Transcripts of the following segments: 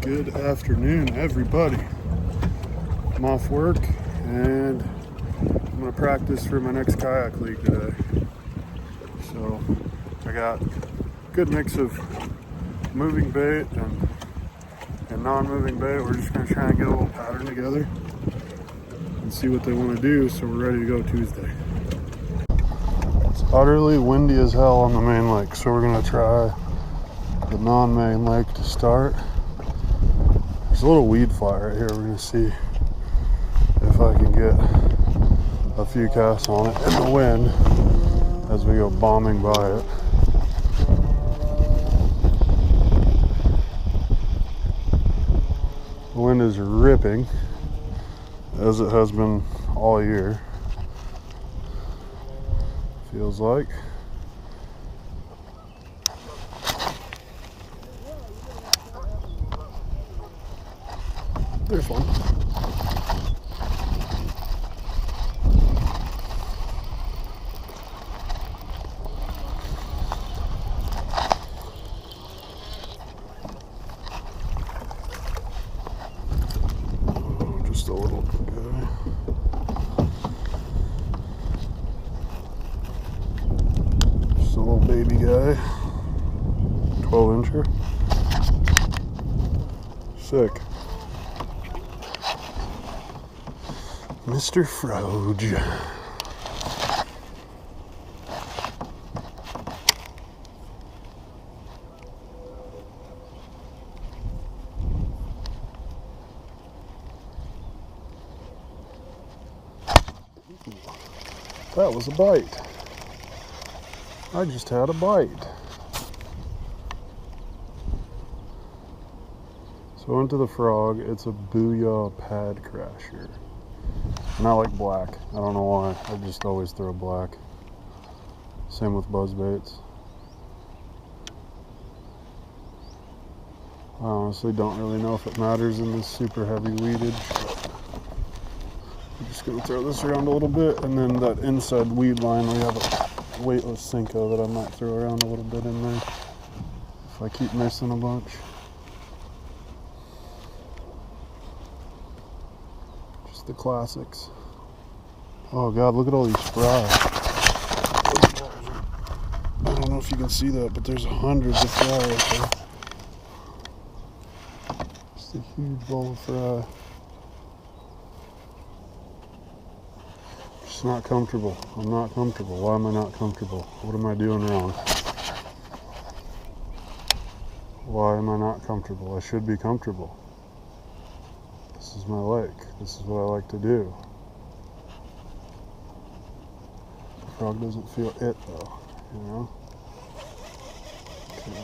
Good afternoon, everybody. I'm off work and I'm going to practice for my next kayak league today. So I got a good mix of moving bait and non-moving bait. We're just going to try and get a little pattern together and see what they want to do, so we're ready to go Tuesday. It's utterly windy as hell on the main lake, so we're going to try the non-main lake to start. There's a little weed fly right here. We're going to see if I can get a few casts on it in the wind as we go bombing by it. The wind is ripping, as it has been all year, feels like. There's one. Oh, just a little guy. Just a little baby guy. 12-incher. Sick. Mr. Froge. That was a bite. I just had a bite. So I went to the Frog. It's a Booyah Pad Crasher. And I like black. I don't know why. I just always throw black. Same with buzz baits. I honestly don't really know if it matters in this super heavy weedage. I'm just going to throw this around a little bit, and then that inside weed line, we have a weightless Senko that I might throw around a little bit in there if I keep missing a bunch. The classics. Oh god, look at all these fry. I don't know if you can see that, but there's hundreds of fry right there. Just a huge bowl of fry. Just not comfortable. I'm not comfortable. Why am I not comfortable? What am I doing wrong? Why am I not comfortable? I should be comfortable. This is my lake. This is what I like to do. The frog doesn't feel it though, you know? Okay.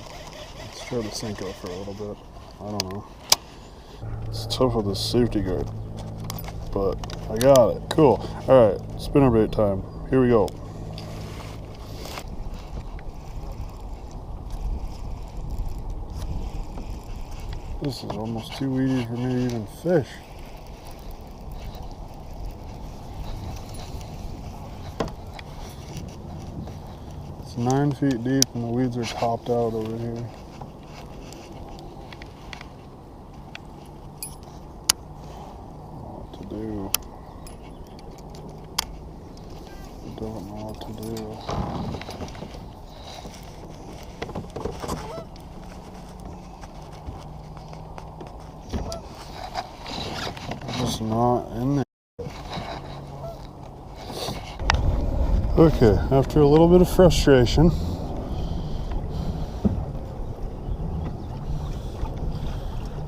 Let's try the Senko for a little bit. I don't know. It's tough with this safety guard, but I got it. Cool. Alright, spinnerbait time. Here we go. This is almost too weedy for me to even fish. It's 9 feet deep and the weeds are topped out over here. I don't know what to do. I don't know what to do. Just not in there. Okay, after a little bit of frustration,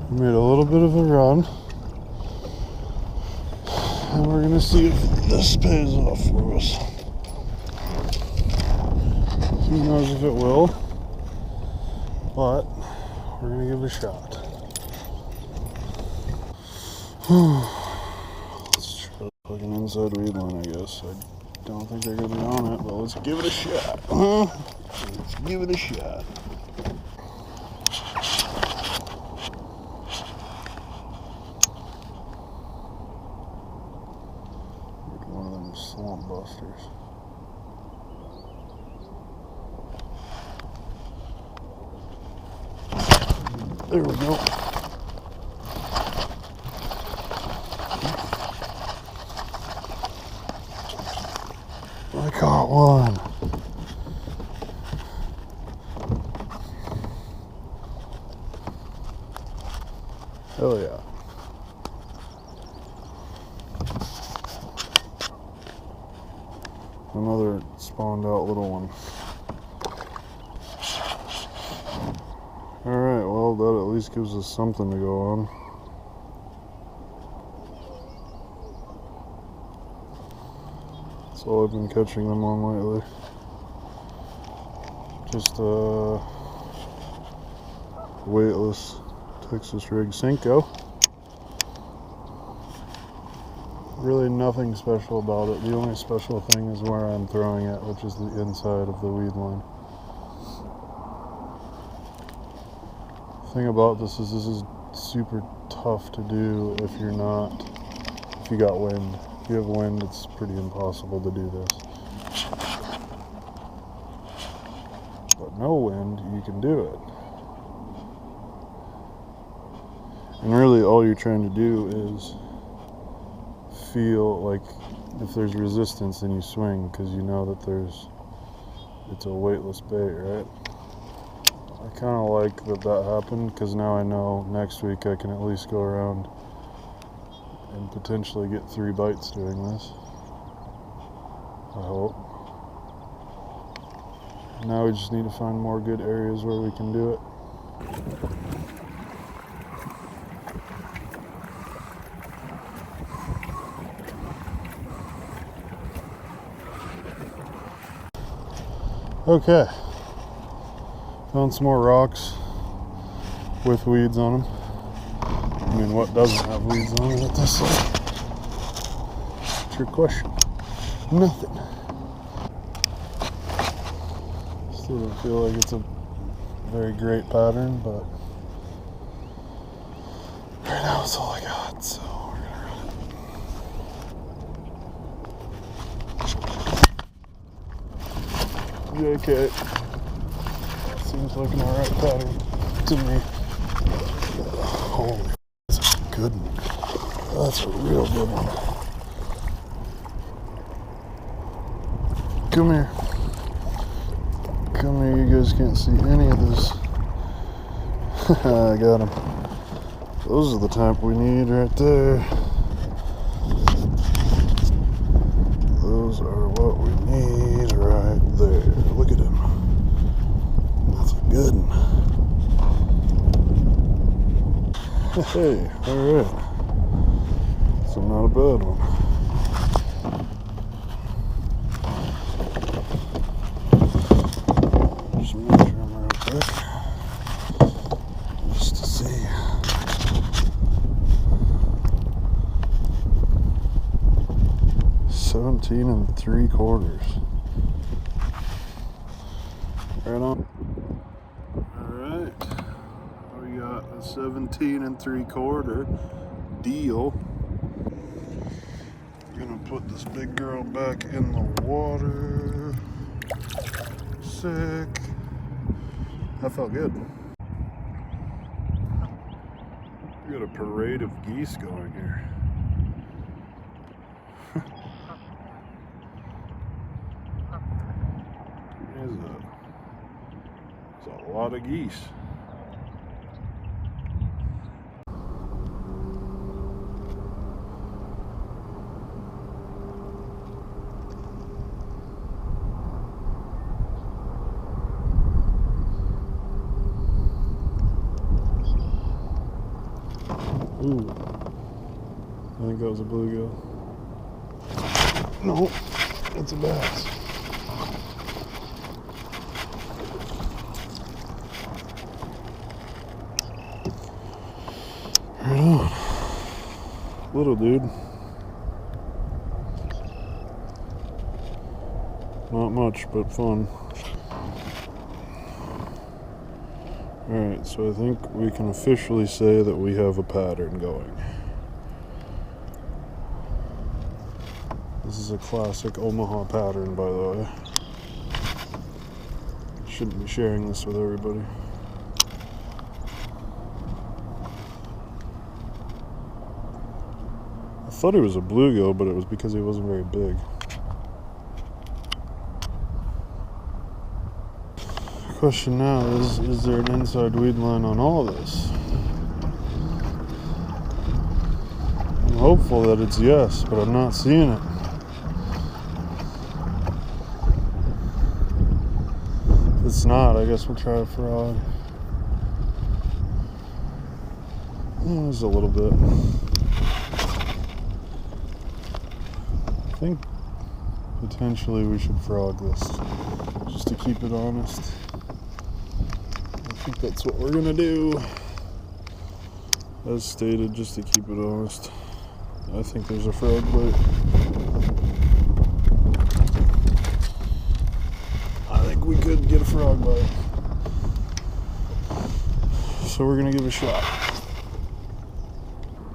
we made a little bit of a run, and we're gonna see if this pays off for us. Who knows if it will, but we're gonna give it a shot. Let's try like an inside weed line, I guess. I don't think they're gonna be on it, but let's give it a shot. Let's give it a shot. One of them swamp busters. There we go. one. Hell yeah. Another spawned out little one. Alright, well, that at least gives us something to go on. That's all I've been catching them on lately. Just weightless Texas rig Cinco. Really nothing special about it. The only special thing is where I'm throwing it, which is the inside of the weed line. The thing about this is super tough to do if you got wind. If you have wind, it's pretty impossible to do this. But no wind, you can do it. And really all you're trying to do is feel like if there's resistance, then you swing, because you know that it's a weightless bait, right? I kind of like that happened, because now I know next week I can at least go around and potentially get 3 bites doing this. I hope. Now we just need to find more good areas where we can do it. Okay, found some more rocks with weeds on them. I mean, what doesn't have weeds on it at this point? What's your question? Nothing. Still don't feel like it's a very great pattern, but right now it's all I got, so we're gonna run it. Okay. Seems like an alright pattern to me. Holy, that's a good one. That's a real good one. Come here. Come here, you guys can't see any of this. I got them. Those are the type we need right there. Those are what we need right there. Look at him. That's a good one. Hey, alright. So not a bad one. Just measure them real quick. Just to see. $17 3/4. Right on. Alright. We got a 17 3/4 deal. I'm gonna put this big girl back in the water. Sick. That felt good. We got a parade of geese going here. There's a lot of geese. Ooh, I think that was a bluegill. No, it's a bass. Right on. Little dude. Not much, but fun. Alright, so I think we can officially say that we have a pattern going. This is a classic Omaha pattern, by the way. Shouldn't be sharing this with everybody. I thought he was a bluegill, but it was because he wasn't very big. question now is there an inside weed line on all of this? I'm hopeful that it's yes, but I'm not seeing it. If it's not, I guess we'll try a frog. There's a little bit. I think potentially we should frog this just to keep it honest. I think that's what we're gonna do. As stated, just to keep it honest. I think there's a frog bite. I think we could get a frog bite. So we're gonna give it a shot.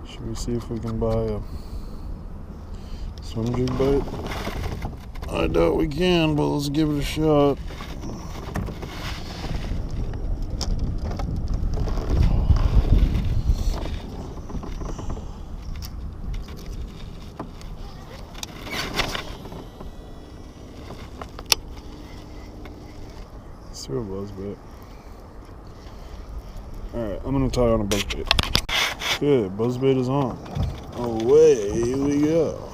Should we see if we can buy a swim jig bite? I doubt we can, but let's give it a shot. Let's throw a buzz bait. Alright, I'm gonna tie on a buzz bait. Okay, buzz bait is on. Away we go.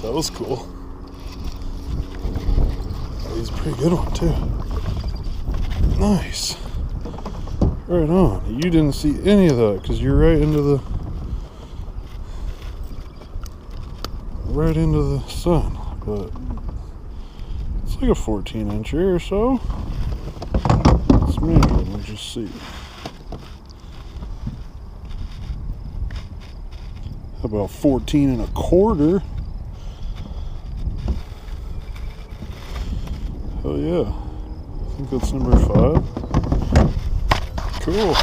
That was cool. He's a pretty good one too. Nice. Right on. You didn't see any of that because you're right into the sun. But it's like a 14-incher or so. Let's measure it and just see. How about 14 1/4? Oh yeah, I think that's number 5. Cool.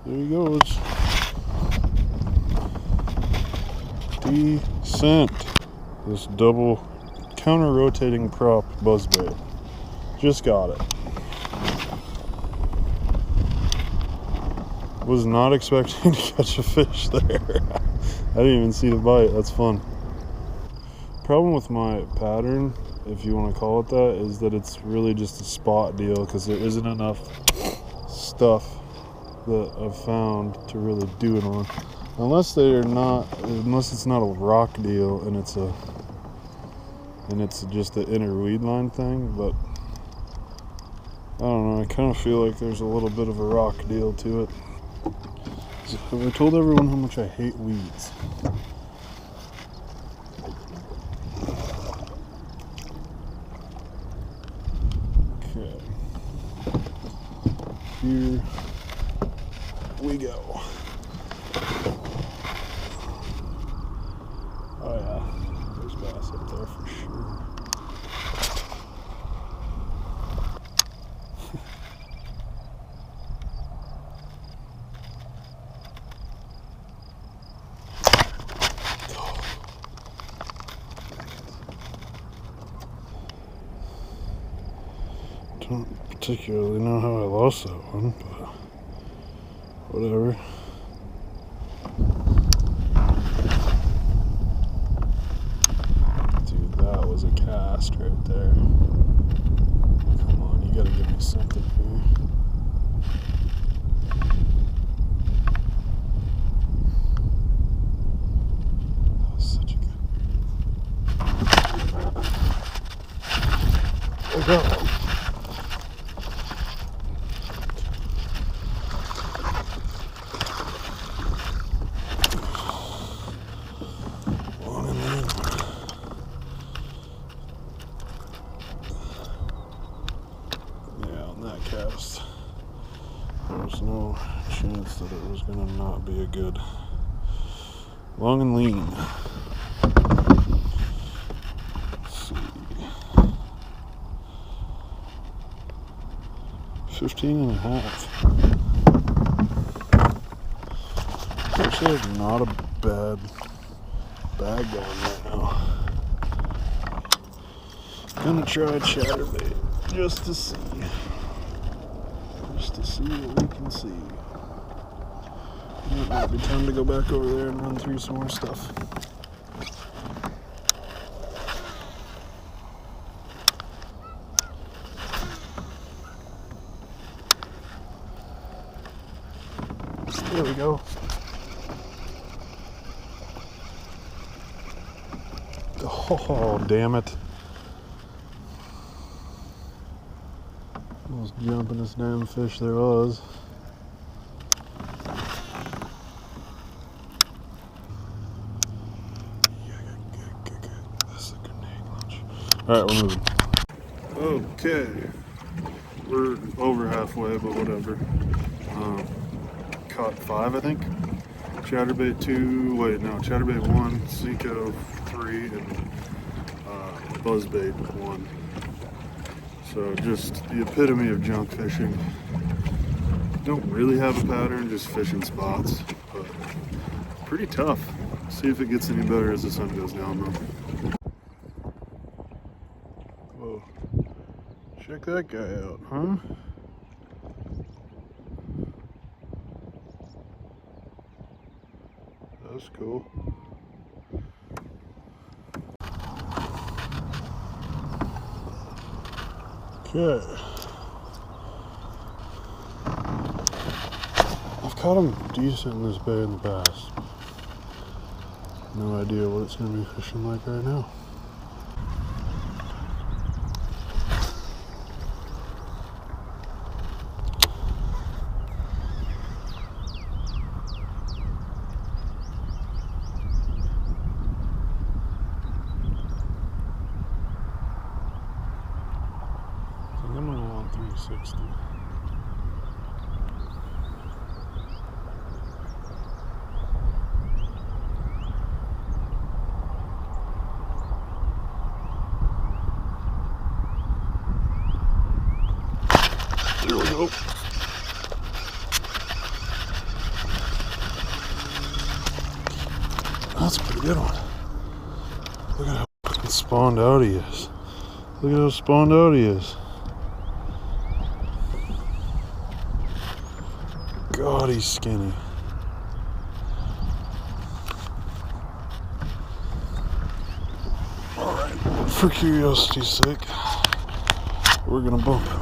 There you go. It's decent. This double counter-rotating prop buzzbait. Just got it. Was not expecting to catch a fish there. I didn't even see the bite. That's fun. Problem with my pattern, if you want to call it that, is that it's really just a spot deal because there isn't enough stuff that I've found to really do it on, unless it's not a rock deal and it's just the inner weed line thing. But I don't know, I kind of feel like there's a little bit of a rock deal to it. Have I told everyone how much I hate weeds? Here we go. Oh yeah, there's bass up there for sure. Don't particularly know how I lost that one, but whatever. Dude, that was a cast right there. Come on, you gotta give me something here. That was such a good... I got one. Cast. There was no chance that it was going to not be a good long and lean. Let's see. 15 1/2. Actually, not a bad bag going right now. Gonna try chatterbait just to see what we can see. It might be time to go back over there and run through some more stuff. There we go. Oh, damn it. Most jumpingest damn fish there was. That's a grenade launch. Alright, we're moving. Okay. We're over halfway, but whatever. Caught 5, I think. Chatterbait 2, chatterbait 1, Senko 3, and buzzbait 1. So just the epitome of junk fishing. Don't really have a pattern, just fishing spots, but pretty tough. See if it gets any better as the sun goes down though. Whoa, check that guy out, huh? That's cool. Okay. I've caught them decent in this bay in the past. No idea what it's going to be fishing like right now. I'm going to want 360. There we go. That's a pretty good one. Look at how fucking spawned out he is. Look at how spawned out he is. God, he's skinny. Alright, for curiosity's sake, we're gonna bump him.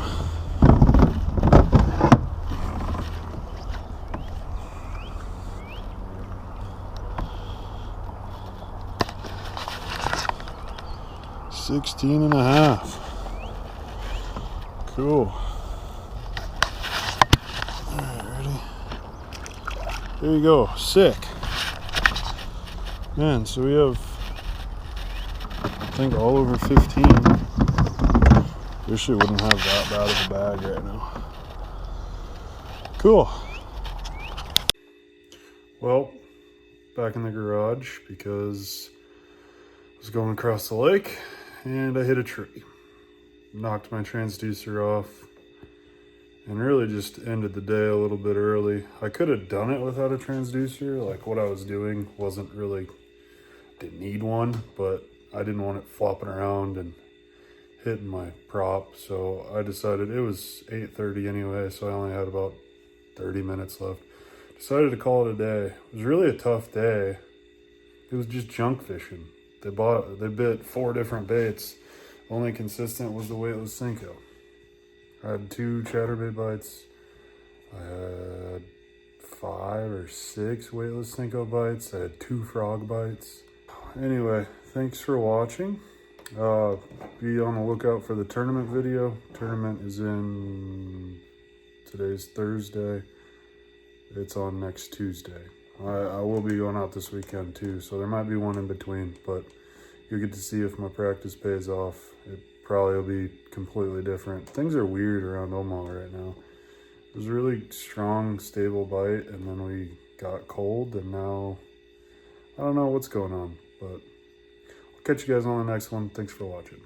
$16.5. Cool. Alright, ready? There you go. Sick. Man, so we have, I think, all over 15. This shit wouldn't have that bad of a bag right now. Cool. Well, back in the garage because I was going across the lake and I hit a tree. Knocked my transducer off and really just ended the day a little bit early. I could have done it without a transducer. Like what I was doing wasn't really, didn't need one, but I didn't want it flopping around and hitting my prop. So I decided, it was 8:30 anyway, so I only had about 30 minutes left. Decided to call it a day. It was really a tough day. It was just junk fishing. They bit 4 different baits. Only consistent was the weightless Senko. I had 2 chatterbait bites. I had 5 or 6 weightless Senko bites. I had 2 frog bites. Anyway, thanks for watching. Be on the lookout for the tournament video. Tournament is in, today's Thursday. It's on next Tuesday. I will be going out this weekend too, so there might be one in between, but you'll get to see if my practice pays off. It probably will be completely different. Things are weird around Omaha right now. It was a really strong, stable bite, and then we got cold, and now I don't know what's going on, but I'll catch you guys on the next one. Thanks for watching.